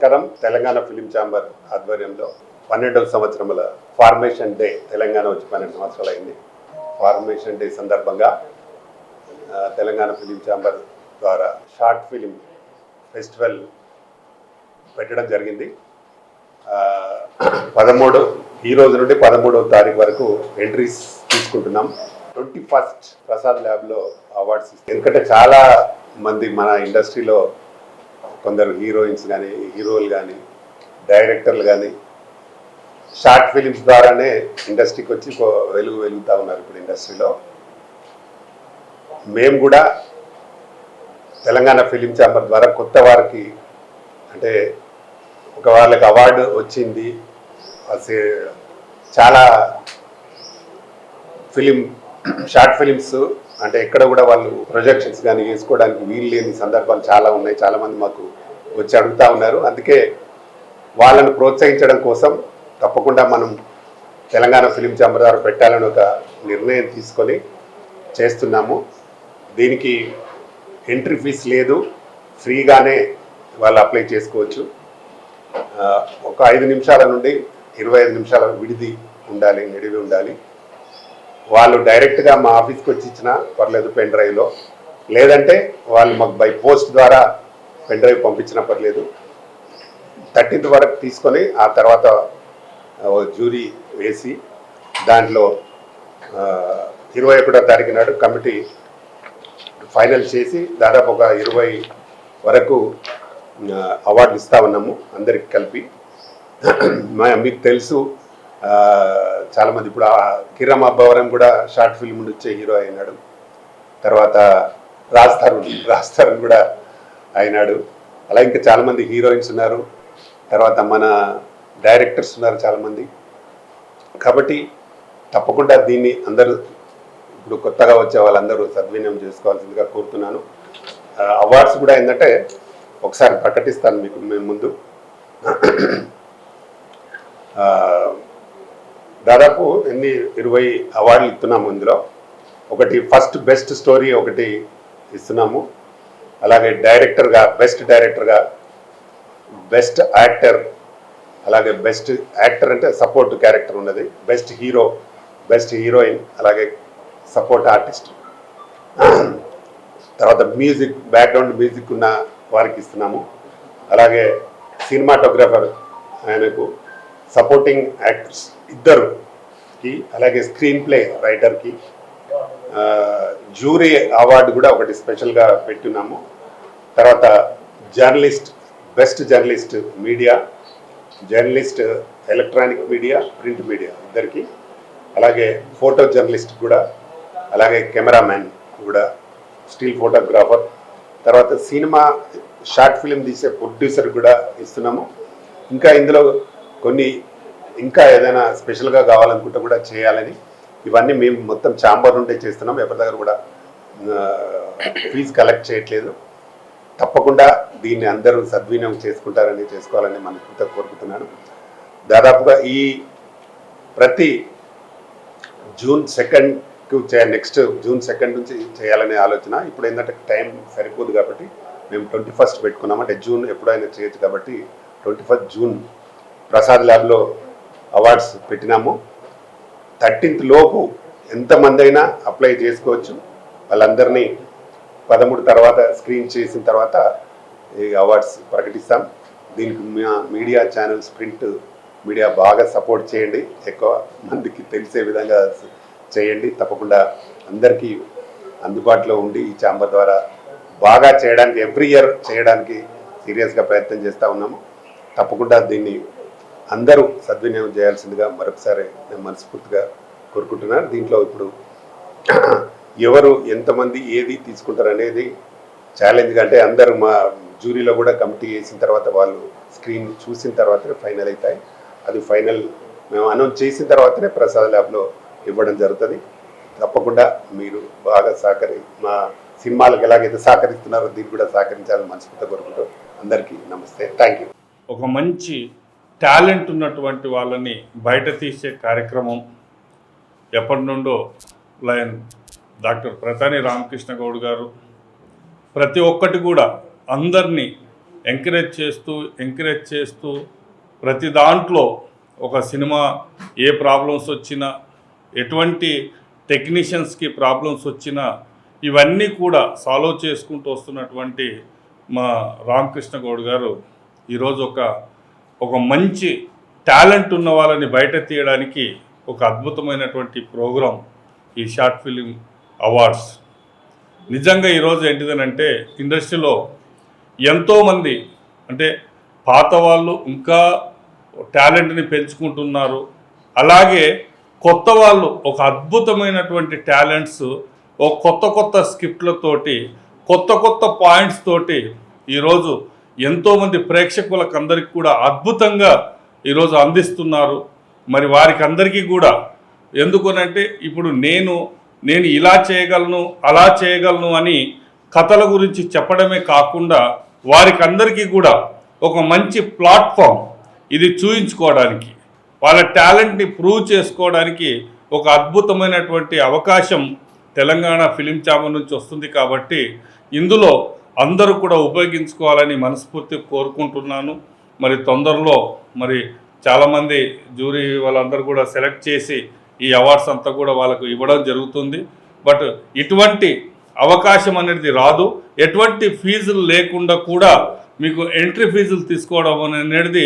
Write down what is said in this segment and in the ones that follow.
ప్రకారం Telangana film chamber ఆధ్వర్యంలో 12వ సంవత్సరముల ఫార్మేషన్ డే, తెలంగాణ వచ్చి 12 సంవత్సరాలు అయింది. ఫార్మేషన్ డే సందర్భంగా తెలంగాణ ఫిలిం ఛాంబర్ ద్వారా షార్ట్ ఫిలిం ఫెస్టివల్ పెట్టడం జరిగింది. 13 ఈ రోజు నుండి 13వ తారీఖు వరకు ఎంట్రీస్ తీసుకుంటున్నాం. 21st ప్రసాద్ ల్యాబ్లో అవార్డ్స్ ఇస్తాం. ఎందుకంటే చాలా మంది మన ఇండస్ట్రీలో కొందరు హీరోయిన్స్ కానీ, హీరోలు కానీ, డైరెక్టర్లు కానీ షార్ట్ ఫిలిమ్స్ ద్వారానే ఇండస్ట్రీకి వచ్చి వెలుగుతూ ఉన్నారు. ఇప్పుడు ఇండస్ట్రీలో మేము కూడా తెలంగాణ ఫిలిం ఛాంబర్ ద్వారా కొత్త వారికి, అంటే ఒక వాళ్ళకి అవార్డు వచ్చింది, చాలా షార్ట్ ఫిలిమ్స్ అంటే ఎక్కడ కూడా వాళ్ళు ప్రొజెక్షన్స్ కానీ వేసుకోవడానికి వీలు లేని సందర్భాలు చాలా ఉన్నాయి. చాలామంది మాకు వచ్చి అడుగుతూ ఉన్నారు. అందుకే వాళ్ళను ప్రోత్సహించడం కోసం తప్పకుండా మనం తెలంగాణ ఫిలిం ఛాంబర్ ద్వారా పెట్టాలని ఒక నిర్ణయం తీసుకొని చేస్తున్నాము. దీనికి ఎంట్రీ ఫీజు లేదు, ఫ్రీగానే వాళ్ళు అప్లై చేసుకోవచ్చు. ఒక 5 నిమిషాల నుండి 25 నిమిషాల నిడివి ఉండాలి. వాళ్ళు డైరెక్ట్గా మా ఆఫీస్కి వచ్చి ఇచ్చినా పర్లేదు, పెన్ డ్రైవ్లో, లేదంటే వాళ్ళు మాకు బై పోస్ట్ ద్వారా పెన్ డ్రైవ్ పంపించినా పర్లేదు. 13th వరకు తీసుకొని ఆ తర్వాత జ్యూరీ వేసి దాంట్లో 21వ తారీఖు నాడు కమిటీ ఫైనల్ చేసి దాదాపు ఒక 20 వరకు అవార్డులు ఇస్తా ఉన్నాము అందరికి కలిపి. మీకు తెలుసు చాలామంది ఇప్పుడు కిరణ్ అబ్బవరం కూడా షార్ట్ ఫిల్మ్ నుంచే హీరో అయినాడు. తర్వాత రాజ్ తరుణ్ కూడా అయినాడు. అలా ఇంకా చాలామంది హీరోయిన్స్ ఉన్నారు. తర్వాత మన డైరెక్టర్స్ ఉన్నారు చాలామంది. కాబట్టి తప్పకుండా దీన్ని అందరూ ఇప్పుడు కొత్తగా వచ్చే వాళ్ళందరూ సద్వినియోగం చేసుకోవాల్సిందిగా కోరుతున్నాను. అవార్డ్స్ కూడా ఏంటంటే ఒకసారి ప్రకటిస్తాను మీకు మేము ముందు. దాదాపు 20 అవార్డులు ఇస్తున్నాము. ఇందులో ఒకటి ఫస్ట్ బెస్ట్ స్టోరీ ఒకటి ఇస్తున్నాము. అలాగే బెస్ట్ డైరెక్టర్గా, బెస్ట్ యాక్టర్, అలాగే బెస్ట్ యాక్టర్ అంటే సపోర్ట్ క్యారెక్టర్ ఉన్నది, బెస్ట్ హీరో, బెస్ట్ హీరోయిన్, అలాగే సపోర్ట్ ఆర్టిస్ట్, తర్వాత మ్యూజిక్, బ్యాక్గ్రౌండ్ మ్యూజిక్ ఉన్న వారికి ఇస్తున్నాము. అలాగే సినిమాటోగ్రాఫర్ ఆయనకు, సపోర్టింగ్ యాక్టర్స్ 2కి, అలాగే స్క్రీన్ ప్లే రైటర్కి, జ్యూరీ అవార్డు కూడా ఒకటి స్పెషల్గా పెట్టున్నాము. తర్వాత journalist, best journalist media, journalist electronic media, print media 2కి, అలాగే ఫోటో జర్నలిస్ట్ కూడా, అలాగే కెమెరామ్యాన్ కూడా, స్టిల్ ఫోటోగ్రాఫర్, తర్వాత సినిమా షార్ట్ ఫిలిం తీసే ప్రొడ్యూసర్ కూడా ఇస్తున్నాము. ఇంకా ఇందులో ఇంకా ఏదైనా స్పెషల్గా కావాలనుకుంటే కూడా చేయాలని, ఇవన్నీ మేము మొత్తం ఛాంబర్ నుండే చేస్తున్నాం. ఎవరి దగ్గర కూడా ఫీజు కలెక్ట్ చేయట్లేదు. తప్పకుండా దీన్ని అందరూ సద్వినియోగం చేసుకోవాలని మనస్ఫూర్తిగా కోరుకుంటున్నాను. దాదాపుగా ఈ ప్రతి June 2కు నెక్స్ట్ June 2 నుంచి చేయాలనే ఆలోచన. ఇప్పుడు ఏంటంటే టైం సరిపోదు కాబట్టి మేము 21st పెట్టుకున్నాం. అంటే జూన్ ఎప్పుడైనా చేయొచ్చు కాబట్టి 21st జూన్ ప్రసాద్ ల్యాబ్లో అవార్డ్స్ పెట్టినాము. 13th లోపు ఎంతమంది అయినా అప్లై చేసుకోవచ్చు. వాళ్ళందరినీ 13 తర్వాత స్క్రీన్ చేసిన తర్వాత ఈ అవార్డ్స్ ప్రకటిస్తాం. దీనికి మీడియా ఛానల్స్, ప్రింట్ మీడియా బాగా సపోర్ట్ చేయండి, ఎక్కువ మందికి తెలిసే విధంగా చేయండి. తప్పకుండా అందరికీ అందుబాటులో ఉండి ఈ ఛాంబర్ ద్వారా బాగా చేయడానికి, ఎవ్రీ ఇయర్ చేయడానికి సీరియస్గా ప్రయత్నం చేస్తూ ఉన్నాము. తప్పకుండా దీన్ని అందరూ సద్వినియోగం చేయాల్సిందిగా మరొకసారి నేను మనస్ఫూర్తిగా కోరుకుంటున్నాను. దీంట్లో ఇప్పుడు ఎవరు ఎంతమంది ఏది తీసుకుంటారు అనేది ఛాలెంజ్గా, అంటే అందరూ మా జ్యూరీలో కూడా కమిటీ వేసిన తర్వాత వాళ్ళు స్క్రీన్ చూసిన తర్వాతనే ఫైనల్ అవుతాయి. అది ఫైనల్ మేము అనౌన్స్ చేసిన తర్వాతనే ప్రసాద్ ల్యాబ్లో ఇవ్వడం జరుగుతుంది. తప్పకుండా మీరు బాగా మా సినిమాలకు ఎలాగైతే సహకరిస్తున్నారో దీన్ని కూడా సహకరించాలని మనస్ఫూర్తిగా కోరుకుంటూ అందరికీ నమస్తే, థ్యాంక్ యూ. ఒక మంచి టాలెంట్ ఉన్నటువంటి వాళ్ళని బయట తీసే కార్యక్రమం ఎప్పటి నుండో లయన్ డాక్టర్ ప్రతాని రామకృష్ణ గౌడ్ గారు ప్రతి ఒక్కటి కూడా అందరినీ ఎంకరేజ్ చేస్తూ ప్రతి దాంట్లో ఒక సినిమా ఏ ప్రాబ్లమ్స్ వచ్చినా, ఎటువంటి టెక్నీషియన్స్కి ప్రాబ్లమ్స్ వచ్చినా ఇవన్నీ కూడా సాల్వ్ చేసుకుంటూ వస్తున్నటువంటి మా రామకృష్ణ గౌడ్ గారు ఈరోజు ఒక మంచి టాలెంట్ ఉన్న వాళ్ళని బయట తీయడానికి ఒక అద్భుతమైనటువంటి ప్రోగ్రాం ఈ షార్ట్ ఫిలిం అవార్డ్స్. నిజంగా ఈరోజు ఏంటిదనంటే ఇండస్ట్రీలో ఎంతోమంది అంటే పాత వాళ్ళు ఇంకా టాలెంట్ని పెంచుకుంటున్నారు, అలాగే కొత్త వాళ్ళు ఒక అద్భుతమైనటువంటి టాలెంట్స్ ఒక కొత్త స్క్రిప్ట్లతోటి కొత్త పాయింట్స్ తోటి ఈరోజు ఎంతోమంది ప్రేక్షకులకు అందరికీ కూడా అద్భుతంగా ఈరోజు అందిస్తున్నారు. మరి వారికి అందరికీ కూడా ఎందుకనంటే ఇప్పుడు నేను ఇలా చేయగలను అలా చేయగలను అని కథల గురించి చెప్పడమే కాకుండా వారికి అందరికీ కూడా ఒక మంచి ప్లాట్ఫామ్ ఇది చూయించుకోవడానికి, వాళ్ళ టాలెంట్ని ప్రూవ్ చేసుకోవడానికి ఒక అద్భుతమైనటువంటి అవకాశం తెలంగాణ ఫిలిం ఛాంబర్ నుంచి వస్తుంది. కాబట్టి ఇందులో అందరూ కూడా ఉపయోగించుకోవాలని మనస్ఫూర్తిగా కోరుకుంటున్నాను. మరి తొందరలో మరి చాలామంది జ్యూరీ వాళ్ళందరూ కూడా సెలెక్ట్ చేసి ఈ అవార్డ్స్ అంతా కూడా వాళ్ళకు ఇవ్వడం జరుగుతుంది. బట్ ఇటువంటి అవకాశం అనేది రాదు, ఎటువంటి ఫీజులు లేకుండా కూడా మీకు ఎంట్రీ ఫీజులు తీసుకోవడం అనేది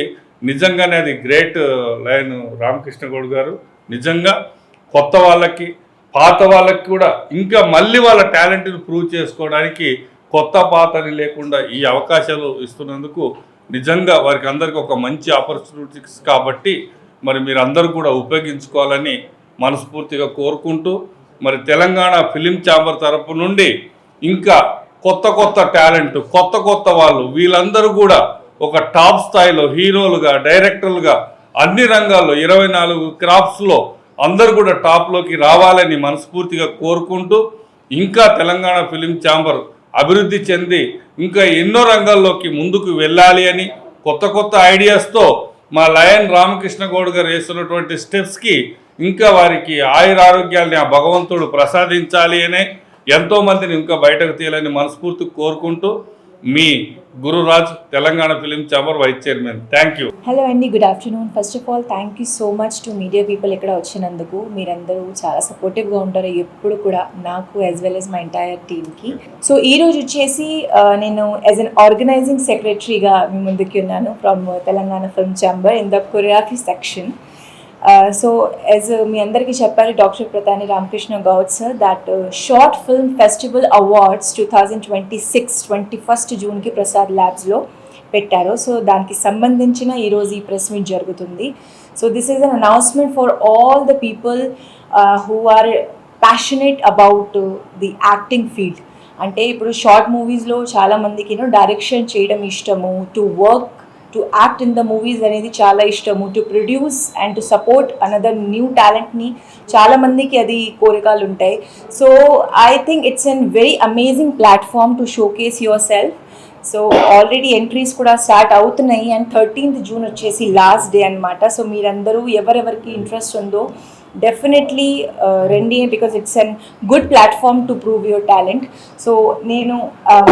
నిజంగానే అది గ్రేట్ లైన్ రామకృష్ణ గౌడ్ గారు. నిజంగా కొత్త వాళ్ళకి పాత వాళ్ళకి కూడా ఇంకా మళ్ళీ వాళ్ళ టాలెంట్ని ప్రూవ్ చేసుకోవడానికి కొత్త పాతని లేకుండా ఈ అవకాశాలు ఇస్తున్నందుకు నిజంగా వారికి అందరికీ ఒక మంచి ఆపర్చునిటీస్. కాబట్టి మరి మీరు అందరూ కూడా ఉపయోగించుకోవాలని మనస్ఫూర్తిగా కోరుకుంటూ మరి తెలంగాణ ఫిలిం ఛాంబర్ తరపు నుండి ఇంకా కొత్త టాలెంట్ కొత్త వాళ్ళు వీళ్ళందరూ కూడా ఒక టాప్ స్థాయిలో హీరోలుగా డైరెక్టర్లుగా అన్ని రంగాల్లో 24 క్రాఫ్ట్స్లో అందరూ కూడా టాప్లోకి రావాలని మనస్ఫూర్తిగా కోరుకుంటూ ఇంకా తెలంగాణ ఫిలిం ఛాంబర్ అభివృద్ధి చెంది ఇంకా ఎన్నో రంగాల్లోకి ముందుకు వెళ్ళాలి అని కొత్త ఐడియాస్తో మా లయన్ రామకృష్ణ గౌడ్ గారు వేస్తున్నటువంటి స్టెప్స్కి ఇంకా వారికి ఆయురారోగ్యాలని ఆ భగవంతుడు ప్రసాదించాలి అనే ఎంతోమందిని ఇంకా బయటకు తీయాలని మనస్ఫూర్తి కోరుకుంటూ మీ Gururaj Telangana film chamber vice chairman. Thank you. Hello అండి, good afternoon. First of all thank you so much to media people ఇక్కడ వచ్చినందుకు. మీరందరూ చాలా సపోర్టివ్గా ఉంటారు ఎప్పుడు కూడా నాకు as well as my entire టీమ్కి. సో ఈరోజు వచ్చేసి నేను యాజ్ అన్ ఆర్గనైజింగ్ సెక్రటరీగా మీ ముందుకి ఉన్నాను from Telangana film chamber in the choreography section. So as మీ అందరికీ చెప్పారు doctor Pratani Ramakrishna Goud sir that short film festival awards 2026 21 జూన్కి ప్రసాద్ ల్యాబ్స్లో పెట్టారు. సో దానికి సంబంధించిన ఈరోజు ఈ ప్రెస్ మీట్ జరుగుతుంది. So this is an announcement for all the people who are passionate about the acting field. అంటే ఇప్పుడు షార్ట్ మూవీస్లో చాలామందికి డైరెక్షన్ చేయడం ఇష్టము, to work to act in the movies అనేది చాలా ఇష్టము, to produce and to support another new టాలెంట్ని చాలామందికి అది కోరికలు ఉంటాయి. So I think it's an very amazing platform to showcase your self. So already entries కూడా స్టార్ట్ అవుతున్నాయి అండ్ 13th జూన్ వచ్చేసి లాస్ట్ డే అనమాట. సో మీరందరూ ఎవరెవరికి ఇంట్రెస్ట్ ఉందో డెఫినెట్లీ రండి, because it's an good platform to prove your talent. So నేను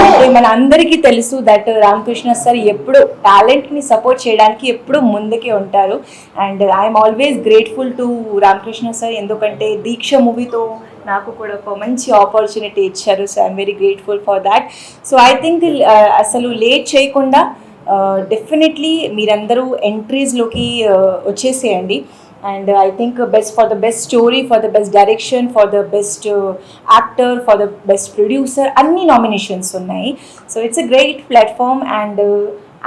అంటే మన అందరికీ తెలుసు దట్ రామకృష్ణ సార్ ఎప్పుడు టాలెంట్ని సపోర్ట్ చేయడానికి ఎప్పుడు ముందుకే ఉంటారు. And I'm always grateful to Ramakrishna sir, ఎందుకంటే దీక్ష మూవీతో నాకు కూడా ఒక మంచి ఆపర్చునిటీ ఇచ్చారు. So I'm very grateful for that. So I think అసలు లేట్ చేయకుండా డెఫినెట్లీ మీరందరూ ఎంట్రీస్లోకి వచ్చేసేయండి. And I think for the best story, for the best direction, for the best actor, for the best producer, anni nominations unnai. So it's a great platform and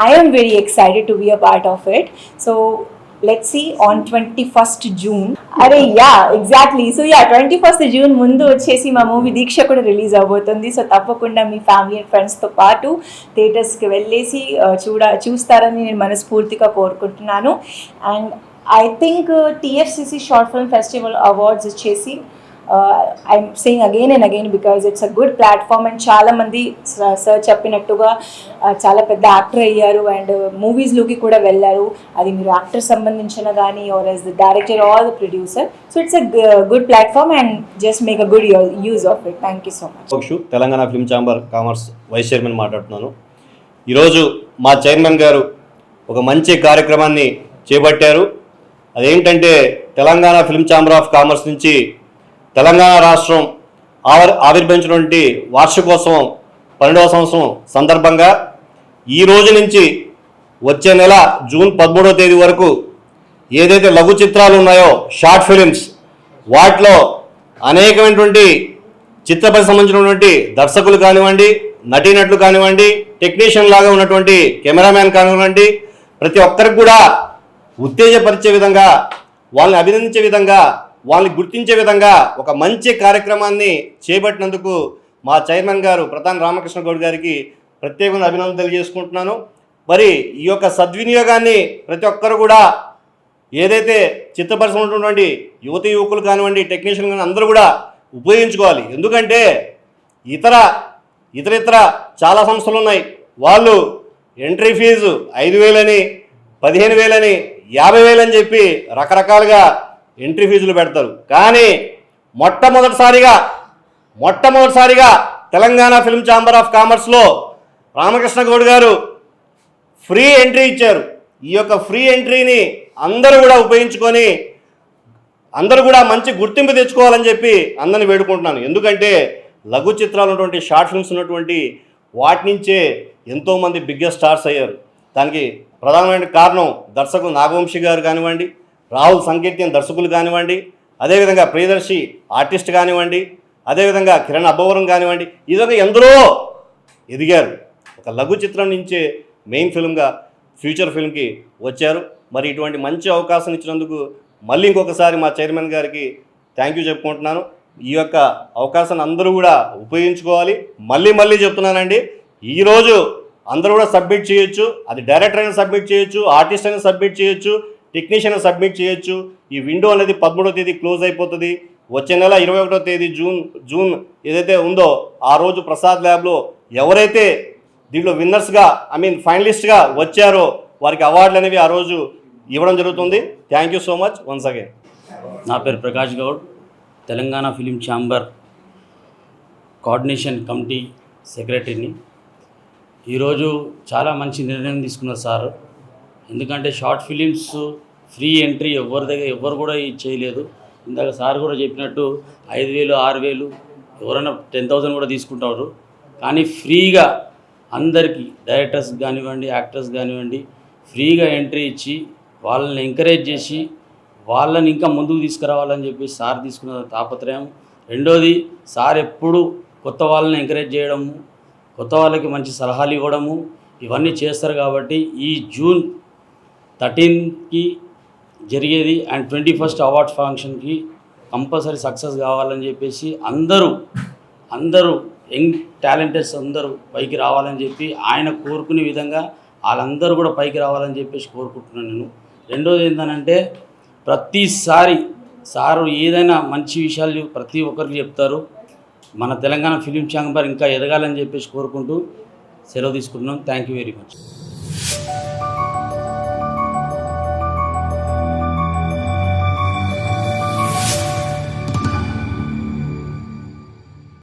I am very excited to be a part of it. So let's see on 21st June. Are yeah, exactly. So yeah, 21st June mundu vachesi ma movie Deeksha kuda release avbotundi. So tappakunda me family and ఫ్రెండ్స్తో పాటు థియేటర్స్కి వెళ్ళేసి చూస్తారని నేను మనస్ఫూర్తిగా కోరుకుంటున్నాను. And I think TFCC Short Film Festival Awards వచ్చేసి I'm saying again and again because it's a good platform and చాలా మంది సార్ చెప్పినట్టుగా చాలా పెద్ద యాక్టర్ అయ్యారు అండ్ మూవీస్లోకి కూడా వెళ్ళారు. అది మీరు యాక్టర్ సంబంధించిన కానీ or as the director or the producer. So it's a good platform and just make a good use of it. Thank you so much. Telangana film chamber commerce vice chairman మాట్లాడుతున్నాను. ఈరోజు మా chairman గారు ఒక మంచి కార్యక్రమాన్ని చేపట్టారు. అదేంటంటే Telangana film chamber of commerce నుంచి తెలంగాణ రాష్ట్రం ఆవిర్భవించినటువంటి వార్షికోత్సవం 12వ సంవత్సరం సందర్భంగా ఈ రోజు నుంచి వచ్చే నెల జూన్ 13వ తేదీ వరకు ఏదైతే లఘు చిత్రాలు ఉన్నాయో షార్ట్ ఫిలిమ్స్, వాటిలో అనేకమైనటువంటి చిత్రపరికి సంబంధించినటువంటి దర్శకులు కానివ్వండి, నటీనటులు కానివ్వండి, టెక్నీషియన్ లాగా ఉన్నటువంటి కెమెరామ్యాన్ కానివ్వండి, ప్రతి ఒక్కరికి కూడా ఉత్తేజపరిచే విధంగా, వాళ్ళని అభినందించే విధంగా, వాళ్ళని గుర్తించే విధంగా ఒక మంచి కార్యక్రమాన్ని చేపట్టినందుకు మా చైర్మన్ గారు ప్రధాని రామకృష్ణ గౌడ్ గారికి ప్రత్యేకంగా అభినందనలు తెలియజేసుకుంటున్నాను. మరి ఈ యొక్క సద్వినియోగాన్ని ప్రతి ఒక్కరు కూడా ఏదైతే చిత్రపరిశ్రమ ఉన్నటువంటి యువత యువకులు కానివ్వండి, టెక్నీషియన్ కానీ అందరూ కూడా ఉపయోగించుకోవాలి. ఎందుకంటే ఇతర చాలా సంస్థలు ఉన్నాయి. వాళ్ళు ఎంట్రీ ఫీజు 5,000 అని, 15,000 అని, 50,000 అని చెప్పి రకరకాలుగా ఎంట్రీ ఫీజులు పెడతారు. కానీ మొట్టమొదటిసారిగా తెలంగాణ ఫిల్మ్ ఛాంబర్ ఆఫ్ కామర్స్లో రామకృష్ణ గౌడ్ గారు ఫ్రీ ఎంట్రీ ఇచ్చారు. ఈ యొక్క ఫ్రీ ఎంట్రీని అందరూ కూడా ఉపయోగించుకొని అందరూ కూడా మంచి గుర్తింపు తెచ్చుకోవాలని చెప్పి అందరిని వేడుకుంటున్నాను. ఎందుకంటే లఘు చిత్రాలు ఉన్నటువంటి షార్ట్ ఫిల్మ్స్ ఉన్నటువంటి వాటి నుంచే ఎంతోమంది బిగ్గెస్ట్ స్టార్స్ అయ్యారు. దానికి ప్రధానమైన కారణం దర్శకులు నాగవంశీ గారు కానివ్వండి, రాహుల్ సంకీర్తన్ దర్శకులు కానివ్వండి, అదేవిధంగా ప్రియదర్శి ఆర్టిస్ట్ కానివ్వండి, అదేవిధంగా కిరణ్ అబ్బవరం కానివ్వండి, ఇదొక ఎందరో ఎదిగారు. ఒక లఘు చిత్రం నుంచే మెయిన్ ఫిల్మ్గా ఫ్యూచర్ ఫిల్మ్కి వచ్చారు. మరి ఇటువంటి మంచి అవకాశం ఇచ్చినందుకు మళ్ళీ ఇంకొకసారి మా చైర్మన్ గారికి థ్యాంక్ యూ చెప్పుకుంటున్నాను. ఈ యొక్క అవకాశాన్ని అందరూ కూడా ఉపయోగించుకోవాలి. మళ్ళీ చెప్తున్నానండి, ఈరోజు అందరూ కూడా సబ్మిట్ చేయొచ్చు. అది డైరెక్టర్ అయినా సబ్మిట్ చేయొచ్చు, ఆర్టిస్ట్ అయినా సబ్మిట్ చేయొచ్చు, టెక్నీషియన్ అయినా సబ్మిట్ చేయొచ్చు. ఈ విండో అనేది 13వ తేదీ క్లోజ్ అయిపోతుంది. వచ్చే నెల 21వ తేదీ జూన్ ఏదైతే ఉందో ఆ రోజు ప్రసాద్ ల్యాబ్లో ఎవరైతే దీంట్లో విన్నర్స్గా ఫైనలిస్ట్గా వచ్చారో వారికి అవార్డులు అనేవి ఆ రోజు ఇవ్వడం జరుగుతుంది. Thank you so much once again. నా పేరు Prakash Goud, Telangana film chamber coordination committee సెక్రటరీని. ఈరోజు చాలా మంచి నిర్ణయం తీసుకున్నారు సార్. ఎందుకంటే షార్ట్ ఫిలిమ్స్ ఫ్రీ ఎంట్రీ ఎవరు కూడా చేయలేదు. ఇందాక సార్ కూడా చెప్పినట్టు 5,000, 6,000, ఎవరైనా 10,000 కూడా తీసుకుంటారు. కానీ ఫ్రీగా అందరికీ డైరెక్టర్స్ కానివ్వండి, యాక్టర్స్ కానివ్వండి, ఫ్రీగా ఎంట్రీ ఇచ్చి వాళ్ళని ఎంకరేజ్ చేసి వాళ్ళని ఇంకా ముందుకు తీసుకురావాలని చెప్పి సార్ తీసుకున్న తాపత్రయం. రెండోది, సార్ ఎప్పుడు కొత్త వాళ్ళని ఎంకరేజ్ చేయడము, కొత్త వాళ్ళకి మంచి సలహాలు ఇవ్వడము ఇవన్నీ చేస్తారు. కాబట్టి ఈ జూన్ 13కి జరిగేది అండ్ 21st అవార్డ్ ఫంక్షన్కి కంపల్సరీ సక్సెస్ కావాలని చెప్పేసి అందరూ యంగ్ టాలెంటెడ్స్ అందరూ పైకి రావాలని చెప్పి ఆయన కోరుకునే విధంగా వాళ్ళందరూ కూడా పైకి రావాలని చెప్పేసి కోరుకుంటున్నాను నేను. రెండోది ఏంటంటే ప్రతిసారి సారు ఏదైనా మంచి విషయాలు ప్రతి ఒక్కరికి చెప్తారు. మన తెలంగాణ ఫిలిం ఛాంబర్ ఇంకా ఎదగాలని చెప్పేసి కోరుకుంటూ సెలవు తీసుకుంటున్నాం. Thank you very much.